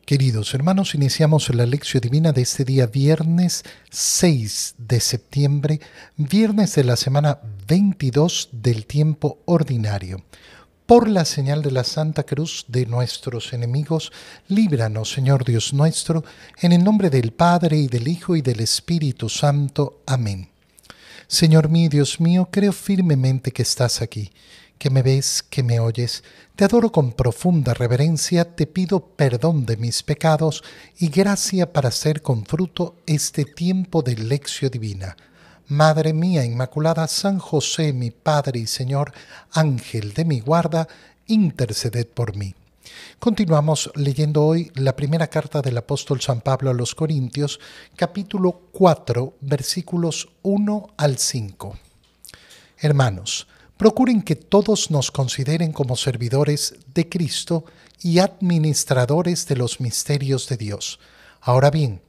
Queridos hermanos, iniciamos la lección divina de este día viernes 6 de septiembre, viernes de la semana 22 del tiempo ordinario. Por la señal de la Santa Cruz de nuestros enemigos, líbranos, Señor Dios nuestro, en el nombre del Padre, y del Hijo, y del Espíritu Santo. Amén. Señor mío, Dios mío, creo firmemente que estás aquí, que me ves, que me oyes. Te adoro con profunda reverencia, te pido perdón de mis pecados y gracia para hacer con fruto este tiempo de lección divina. Madre mía Inmaculada, San José, mi Padre y Señor, Ángel de mi guarda, interceded por mí. Continuamos leyendo hoy la primera carta del apóstol San Pablo a los Corintios, capítulo 4, versículos 1 al 5. Hermanos, procuren que todos nos consideren como servidores de Cristo y administradores de los misterios de Dios. Ahora bien,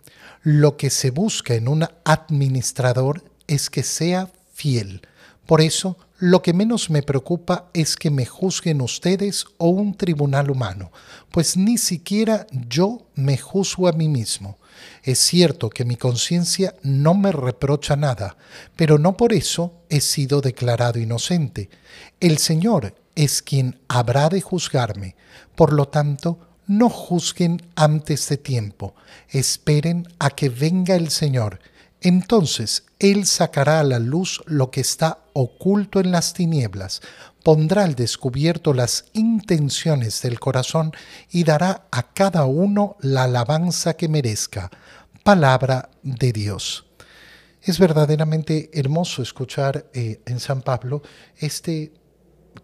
lo que se busca en un administrador es que sea fiel. Por eso, lo que menos me preocupa es que me juzguen ustedes o un tribunal humano, pues ni siquiera yo me juzgo a mí mismo. Es cierto que mi conciencia no me reprocha nada, pero no por eso he sido declarado inocente. El Señor es quien habrá de juzgarme. Por lo tanto, no juzguen antes de tiempo. Esperen a que venga el Señor. Entonces Él sacará a la luz lo que está oculto en las tinieblas, pondrá al descubierto las intenciones del corazón y dará a cada uno la alabanza que merezca. Palabra de Dios. Es verdaderamente hermoso escuchar en San Pablo este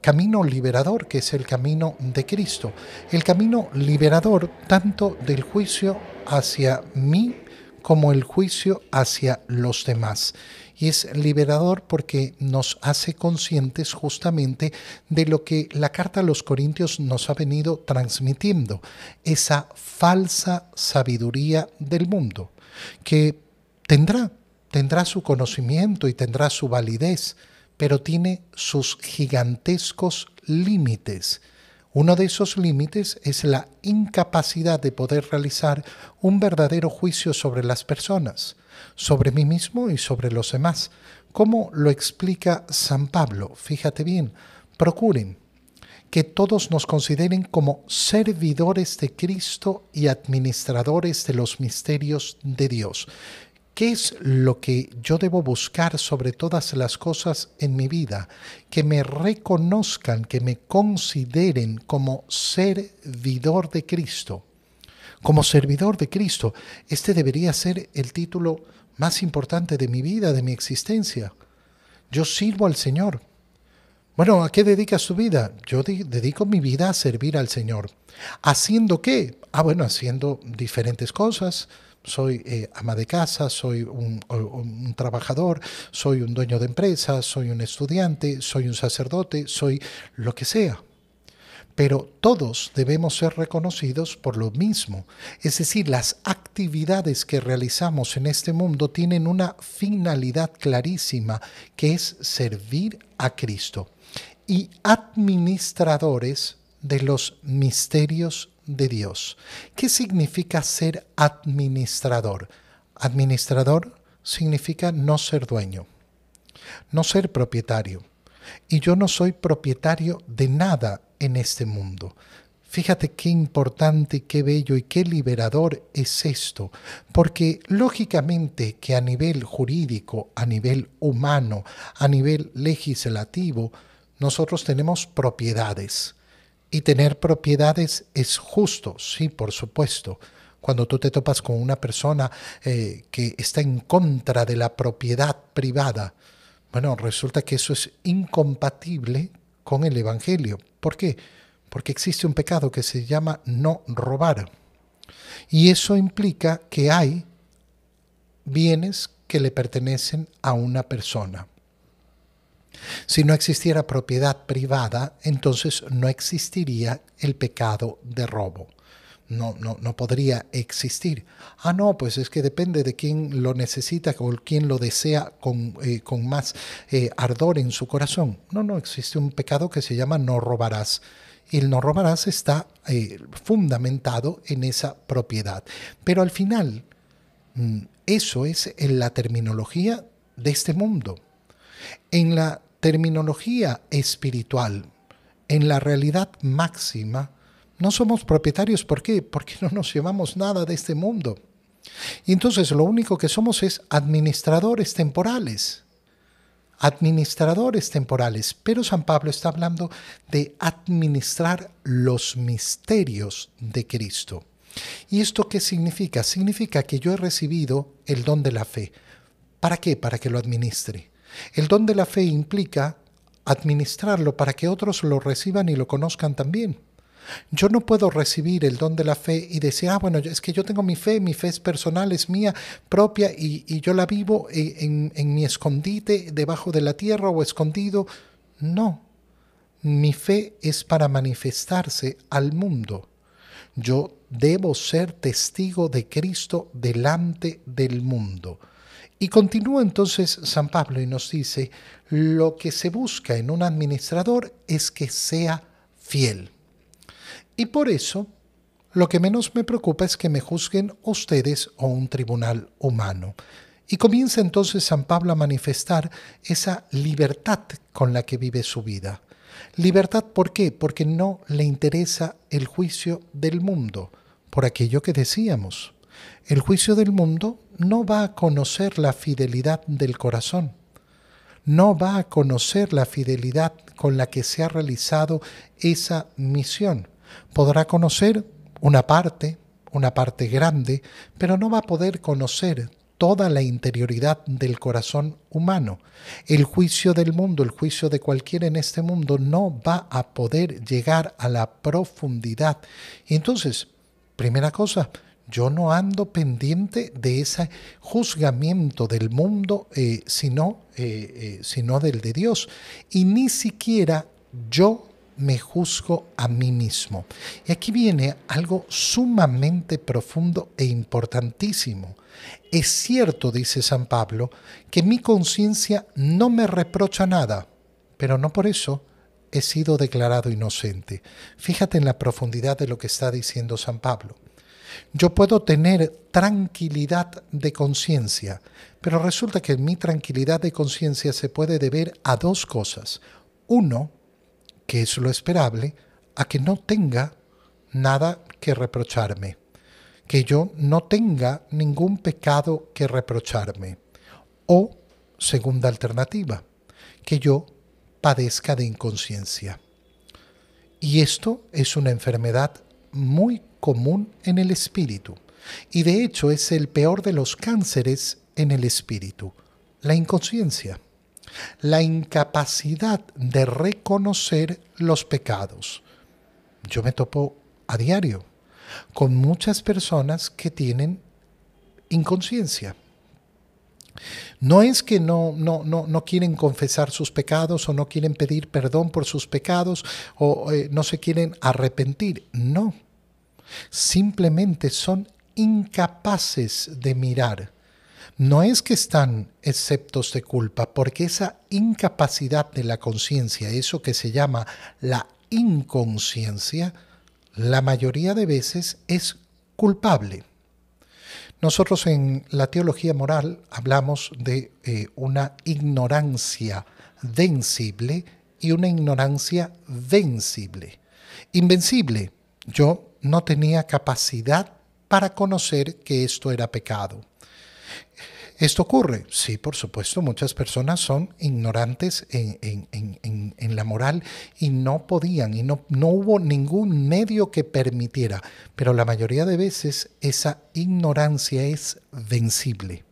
camino liberador que es el camino de Cristo. El camino liberador tanto del juicio hacia mí como el juicio hacia los demás. Y es liberador porque nos hace conscientes justamente de lo que la carta a los Corintios nos ha venido transmitiendo, esa falsa sabiduría del mundo, que tendrá su conocimiento y tendrá su validez, pero tiene sus gigantescos límites. Uno de esos límites es la incapacidad de poder realizar un verdadero juicio sobre las personas, sobre mí mismo y sobre los demás. ¿Cómo lo explica San Pablo? Fíjate bien, procuren que todos nos consideren como servidores de Cristo y administradores de los misterios de Dios. ¿Qué es lo que yo debo buscar sobre todas las cosas en mi vida? Que me reconozcan, que me consideren como servidor de Cristo. Como servidor de Cristo. Este debería ser el título más importante de mi vida, de mi existencia. Yo sirvo al Señor. Bueno, ¿a qué dedicas tu vida? Yo dedico mi vida a servir al Señor. ¿Haciendo qué? Haciendo diferentes cosas. Soy ama de casa, soy un trabajador, soy un dueño de empresa, soy un estudiante, soy un sacerdote, soy lo que sea. Pero todos debemos ser reconocidos por lo mismo. Es decir, las actividades que realizamos en este mundo tienen una finalidad clarísima, que es servir a Cristo. Y administradores de los misterios de Dios. ¿Qué significa ser administrador? Administrador significa no ser dueño, no ser propietario. Y yo no soy propietario de nada en este mundo. Fíjate qué importante, qué bello y qué liberador es esto, porque lógicamente que a nivel jurídico, a nivel humano, a nivel legislativo, nosotros tenemos propiedades. Y tener propiedades es justo, sí, por supuesto. Cuando tú te topas con una persona que está en contra de la propiedad privada, bueno, resulta que eso es incompatible con el Evangelio. ¿Por qué? Porque existe un pecado que se llama no robar. Y eso implica que hay bienes que le pertenecen a una persona. Si no existiera propiedad privada, entonces no existiría el pecado de robo. No podría existir. No, pues es que depende de quién lo necesita o quién lo desea con más ardor en su corazón. No existe un pecado que se llama no robarás. y el no robarás está fundamentado en esa propiedad. Pero al final, eso es en la terminología de este mundo. En la terminología espiritual, en la realidad máxima, no somos propietarios. ¿Por qué? Porque no nos llevamos nada de este mundo. Y entonces lo único que somos es administradores temporales. Administradores temporales. Pero San Pablo está hablando de administrar los misterios de Cristo. ¿Y esto qué significa? Significa que yo he recibido el don de la fe. ¿Para qué? Para que lo administre. El don de la fe implica administrarlo para que otros lo reciban y lo conozcan también. Yo no puedo recibir el don de la fe y decir, bueno, es que yo tengo mi fe es personal, es mía propia y yo la vivo en mi escondite debajo de la tierra o escondido. No, mi fe es para manifestarse al mundo. Yo debo ser testigo de Cristo delante del mundo. Y continúa entonces San Pablo y nos dice, lo que se busca en un administrador es que sea fiel. Y por eso, lo que menos me preocupa es que me juzguen ustedes o un tribunal humano. Y comienza entonces San Pablo a manifestar esa libertad con la que vive su vida. Libertad, ¿por qué? Porque no le interesa el juicio del mundo, por aquello que decíamos. El juicio del mundo no va a conocer la fidelidad del corazón. No va a conocer la fidelidad con la que se ha realizado esa misión. Podrá conocer una parte grande, pero no va a poder conocer toda la interioridad del corazón humano. El juicio del mundo, el juicio de cualquiera en este mundo no va a poder llegar a la profundidad. Y entonces, primera cosa, yo no ando pendiente de ese juzgamiento del mundo, sino del de Dios. Y ni siquiera yo me juzgo a mí mismo. Y aquí viene algo sumamente profundo e importantísimo. Es cierto, dice San Pablo, que mi conciencia no me reprocha nada, pero no por eso he sido declarado inocente. Fíjate en la profundidad de lo que está diciendo San Pablo. Yo puedo tener tranquilidad de conciencia, pero resulta que mi tranquilidad de conciencia se puede deber a dos cosas. Uno, que es lo esperable, a que no tenga nada que reprocharme, que yo no tenga ningún pecado que reprocharme. O, segunda alternativa, que yo padezca de inconsciencia. Y esto es una enfermedad muy común en el espíritu. Y de hecho es el peor de los cánceres en el espíritu, la inconsciencia. La incapacidad de reconocer los pecados. Yo me topo a diario con muchas personas que tienen inconsciencia. No es que no quieren confesar sus pecados o no quieren pedir perdón por sus pecados o no se quieren arrepentir. No. Simplemente son incapaces de mirar. No es que están exceptos de culpa, porque esa incapacidad de la conciencia, eso que se llama la inconsciencia, la mayoría de veces es culpable. Nosotros en la teología moral hablamos de una ignorancia vencible y una ignorancia vencible. Invencible, yo no tenía capacidad para conocer que esto era pecado. ¿Esto ocurre? Sí, por supuesto, muchas personas son ignorantes en la moral y no podían, y no hubo ningún medio que permitiera, pero la mayoría de veces esa ignorancia es vencible.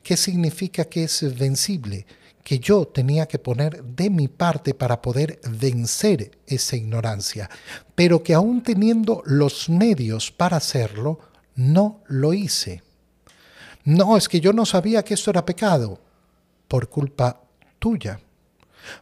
¿Qué significa que es vencible? Que yo tenía que poner de mi parte para poder vencer esa ignorancia, pero que aún teniendo los medios para hacerlo, no lo hice. No, es que yo no sabía que esto era pecado, por culpa tuya,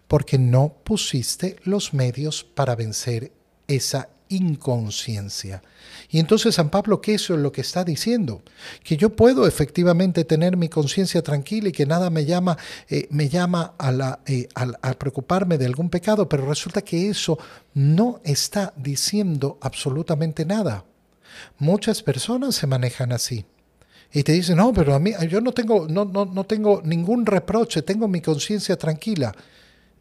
porque no pusiste los medios para vencer esa inconsciencia. Y entonces San Pablo, ¿qué es lo que está diciendo? Que yo puedo efectivamente tener mi conciencia tranquila y que nada me llama a preocuparme de algún pecado, pero resulta que eso no está diciendo absolutamente nada. Muchas personas se manejan así. Y te dicen, no, pero a mí yo no tengo ningún reproche, tengo mi conciencia tranquila.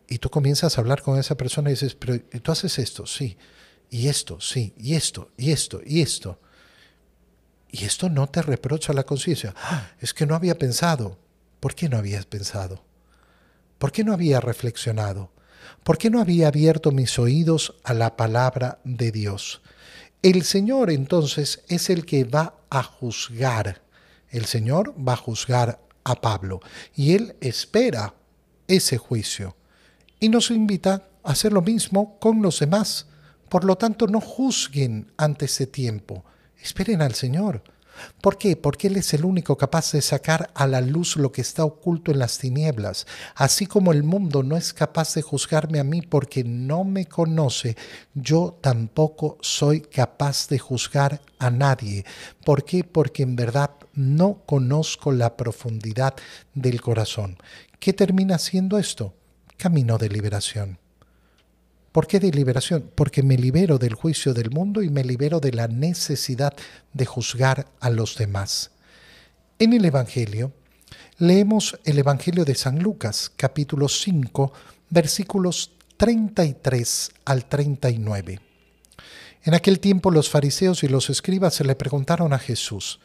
Y tú comienzas a hablar con esa persona y dices, pero tú haces esto, sí, y esto, sí, y esto, y esto, y esto. Y esto no te reprocha la conciencia. Ah, es que no había pensado. ¿Por qué no habías pensado? ¿Por qué no había reflexionado? ¿Por qué no había abierto mis oídos a la palabra de Dios? El Señor entonces es el que va a juzgar. El Señor va a juzgar a Pablo y Él espera ese juicio y nos invita a hacer lo mismo con los demás. Por lo tanto, no juzguen ante ese tiempo. Esperen al Señor. ¿Por qué? Porque Él es el único capaz de sacar a la luz lo que está oculto en las tinieblas. Así como el mundo no es capaz de juzgarme a mí porque no me conoce, yo tampoco soy capaz de juzgar a nadie. ¿Por qué? Porque en verdad no conozco la profundidad del corazón. ¿Qué termina siendo esto? Camino de liberación. ¿Por qué de liberación? Porque me libero del juicio del mundo y me libero de la necesidad de juzgar a los demás. En el Evangelio, leemos el Evangelio de San Lucas, capítulo 5, versículos 33 al 39. En aquel tiempo los fariseos y los escribas se le preguntaron a Jesús,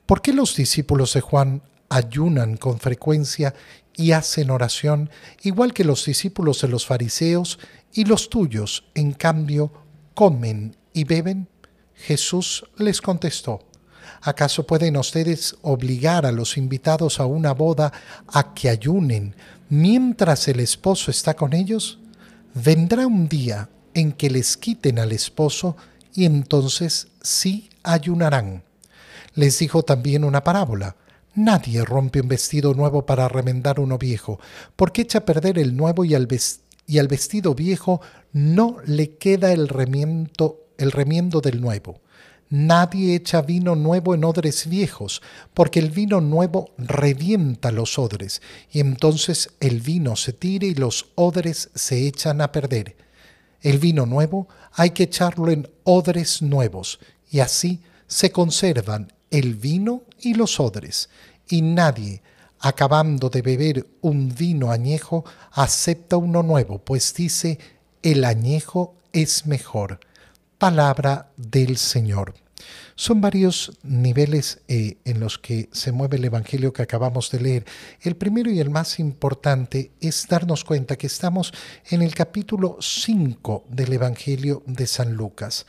¿por qué los discípulos de Juan ayunan con frecuencia y hacen oración, igual que los discípulos de los fariseos, y los tuyos, en cambio, comen y beben? Jesús les contestó, ¿acaso pueden ustedes obligar a los invitados a una boda a que ayunen mientras el esposo está con ellos? Vendrá un día en que les quiten al esposo y entonces sí ayunarán. Les dijo también una parábola. Nadie rompe un vestido nuevo para remendar uno viejo, porque echa a perder el nuevo y al vestido viejo no le queda el remiendo del nuevo. Nadie echa vino nuevo en odres viejos, porque el vino nuevo revienta los odres, y entonces el vino se tira y los odres se echan a perder. El vino nuevo hay que echarlo en odres nuevos, y así se conservan el vino y los odres, y nadie, acabando de beber un vino añejo, acepta uno nuevo, pues dice, el añejo es mejor. Palabra del Señor. Son varios niveles en los que se mueve el Evangelio que acabamos de leer. El primero y el más importante es darnos cuenta que estamos en el capítulo 5 del Evangelio de San Lucas.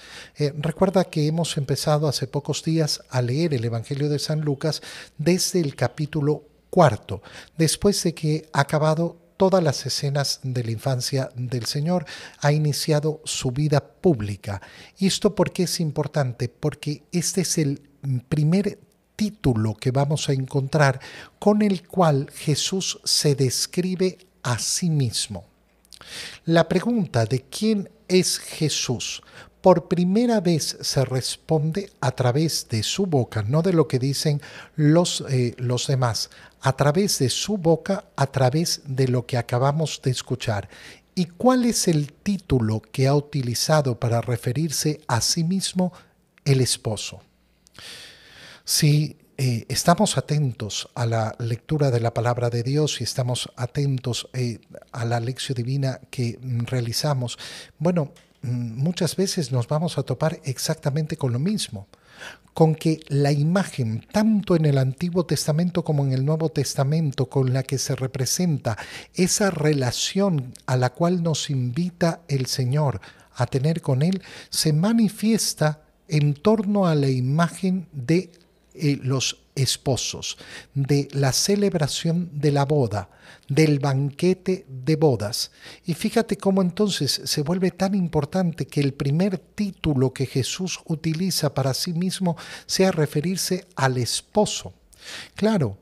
Recuerda que hemos empezado hace pocos días a leer el Evangelio de San Lucas desde el capítulo 4, después de que ha acabado todas las escenas de la infancia del Señor, ha iniciado su vida pública. ¿Y esto por qué es importante? Porque este es el primer título que vamos a encontrar con el cual Jesús se describe a sí mismo. La pregunta de quién es Jesús por primera vez se responde a través de su boca, no de lo que dicen los demás, a través de su boca, a través de lo que acabamos de escuchar. ¿Y cuál es el título que ha utilizado para referirse a sí mismo? El esposo. Si estamos atentos a la lectura de la palabra de Dios y estamos atentos a la lección divina que realizamos, bueno, muchas veces nos vamos a topar exactamente con lo mismo, con que la imagen, tanto en el Antiguo Testamento como en el Nuevo Testamento, con la que se representa esa relación a la cual nos invita el Señor a tener con Él, se manifiesta en torno a la imagen de los esposos, de la celebración de la boda, del banquete de bodas. Y fíjate cómo entonces se vuelve tan importante que el primer título que Jesús utiliza para sí mismo sea referirse al esposo. Claro,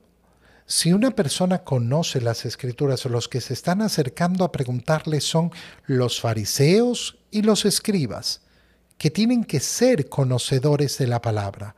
si una persona conoce las Escrituras o los que se están acercando a preguntarle son los fariseos y los escribas, que tienen que ser conocedores de la palabra.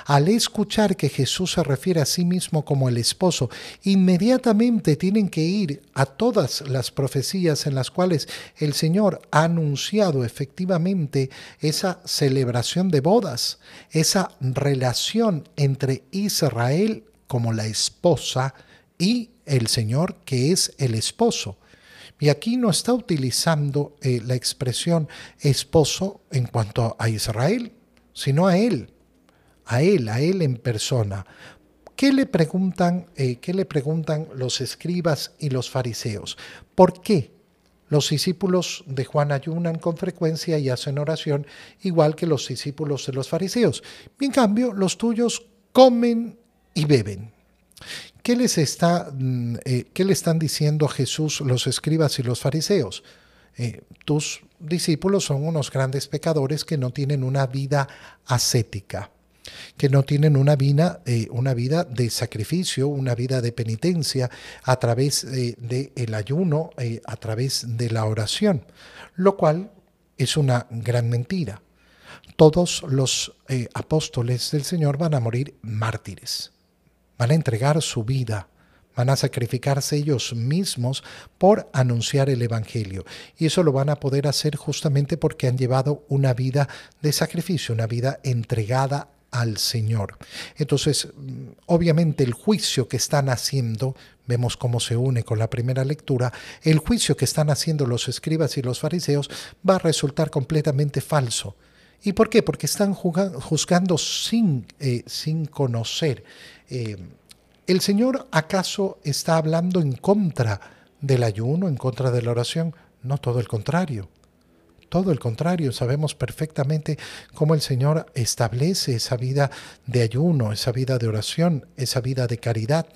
Al escuchar que Jesús se refiere a sí mismo como el esposo, inmediatamente tienen que ir a todas las profecías en las cuales el Señor ha anunciado efectivamente esa celebración de bodas, esa relación entre Israel como la esposa y el Señor que es el esposo. Y aquí no está utilizando la expresión esposo en cuanto a Israel, sino a él en persona. ¿Qué le preguntan los escribas y los fariseos? ¿Por qué los discípulos de Juan ayunan con frecuencia y hacen oración igual que los discípulos de los fariseos? Y en cambio, los tuyos comen y beben. ¿Qué qué le están diciendo a Jesús los escribas y los fariseos? Tus discípulos son unos grandes pecadores que no tienen una vida ascética, que no tienen una vida de sacrificio, una vida de penitencia a través del ayuno, a través de la oración, lo cual es una gran mentira. Todos los apóstoles del Señor van a morir mártires, van a entregar su vida, van a sacrificarse ellos mismos por anunciar el Evangelio. Y eso lo van a poder hacer justamente porque han llevado una vida de sacrificio, una vida entregada al Señor. Entonces, obviamente el juicio que están haciendo, vemos cómo se une con la primera lectura, el juicio que están haciendo los escribas y los fariseos va a resultar completamente falso. ¿Y por qué? Porque están juzgando sin conocer. ¿El Señor acaso está hablando en contra del ayuno, en contra de la oración? No, todo el contrario. Todo el contrario, sabemos perfectamente cómo el Señor establece esa vida de ayuno, esa vida de oración, esa vida de caridad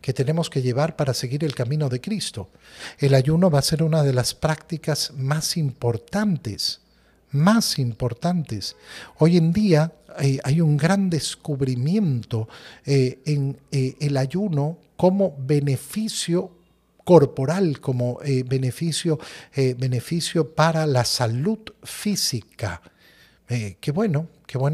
que tenemos que llevar para seguir el camino de Cristo. El ayuno va a ser una de las prácticas más importantes. Hoy en día hay un gran descubrimiento en el ayuno como beneficio corporal, como beneficio para la salud física. Qué bueno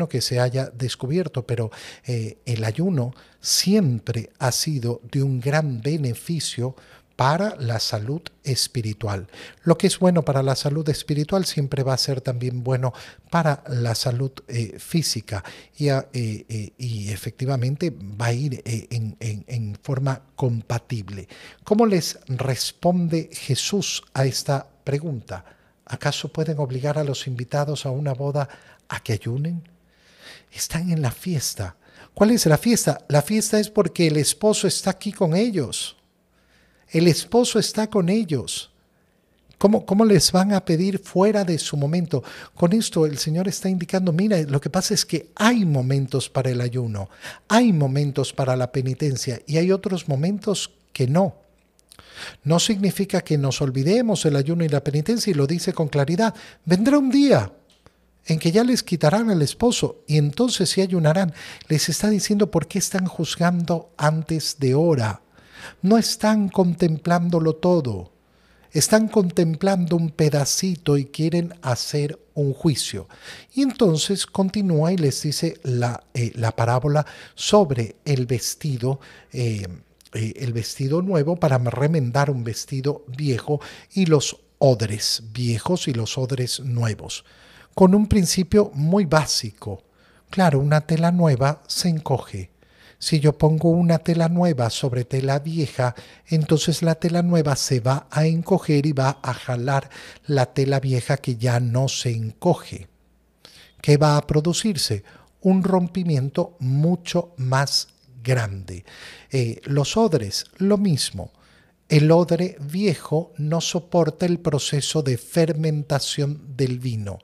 que se haya descubierto, pero el ayuno siempre ha sido de un gran beneficio para la salud espiritual. Lo que es bueno para la salud espiritual siempre va a ser también bueno para la salud física y efectivamente va a ir en forma compatible. ¿Cómo les responde Jesús a esta pregunta? ¿Acaso pueden obligar a los invitados a una boda a que ayunen? Están en la fiesta. ¿Cuál es la fiesta? La fiesta es porque el esposo está aquí con ellos. El esposo está con ellos. ¿Cómo les van a pedir fuera de su momento? Con esto el Señor está indicando, mira, lo que pasa es que hay momentos para el ayuno, hay momentos para la penitencia y hay otros momentos que no. No significa que nos olvidemos del ayuno y la penitencia, y lo dice con claridad. Vendrá un día en que ya les quitarán al esposo y entonces sí ayunarán. Les está diciendo por qué están juzgando antes de hora. No están contemplándolo todo, están contemplando un pedacito y quieren hacer un juicio. Y entonces continúa y les dice la parábola sobre el vestido nuevo para remendar un vestido viejo y los odres viejos y los odres nuevos, con un principio muy básico. Claro, una tela nueva se encoge. Si yo pongo una tela nueva sobre tela vieja, entonces la tela nueva se va a encoger y va a jalar la tela vieja que ya no se encoge. ¿Qué va a producirse? Un rompimiento mucho más grande. Los odres, lo mismo. El odre viejo no soporta el proceso de fermentación del vino.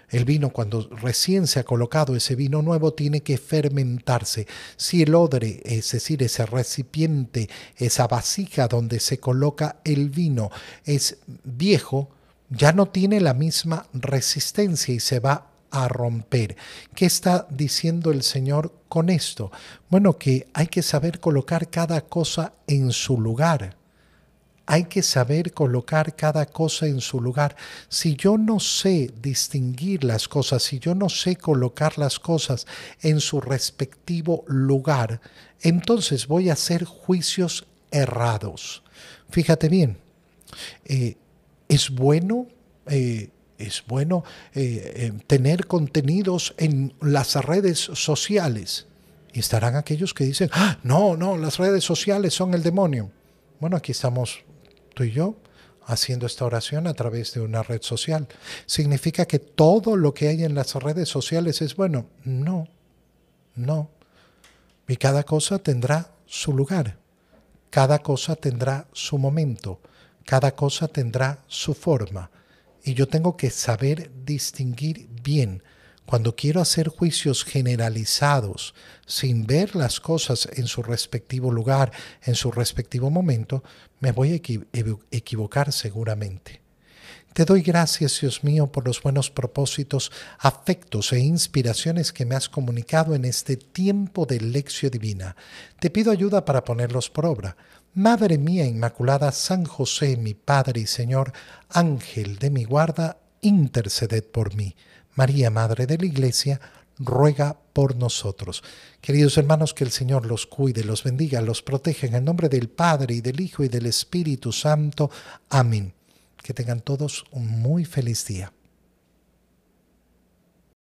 El vino, cuando recién se ha colocado ese vino nuevo, tiene que fermentarse. Si el odre, es decir, ese recipiente, esa vasija donde se coloca el vino, es viejo, ya no tiene la misma resistencia y se va a romper. ¿Qué está diciendo el Señor con esto? Bueno, que hay que saber colocar cada cosa en su lugar. Hay que saber colocar cada cosa en su lugar. Si yo no sé distinguir las cosas, si yo no sé colocar las cosas en su respectivo lugar, entonces voy a hacer juicios errados. Fíjate bien, eh, es bueno, tener contenidos en las redes sociales. Y estarán aquellos que dicen, "Ah, no, no, las redes sociales son el demonio". Bueno, aquí estamos tú y yo haciendo esta oración a través de una red social. ¿Significa que todo lo que hay en las redes sociales es bueno? No, no. Y cada cosa tendrá su lugar. Cada cosa tendrá su momento, cada cosa tendrá su forma. Y yo tengo que saber distinguir bien. Cuando quiero hacer juicios generalizados, sin ver las cosas en su respectivo lugar, en su respectivo momento, me voy a equivocar seguramente. Te doy gracias, Dios mío, por los buenos propósitos, afectos e inspiraciones que me has comunicado en este tiempo de lección divina. Te pido ayuda para ponerlos por obra. Madre mía Inmaculada, San José, mi Padre y Señor, Ángel de mi guarda, interceded por mí. María, Madre de la Iglesia, ruega por nosotros. Queridos hermanos, que el Señor los cuide, los bendiga, los proteja en el nombre del Padre y del Hijo y del Espíritu Santo. Amén. Que tengan todos un muy feliz día.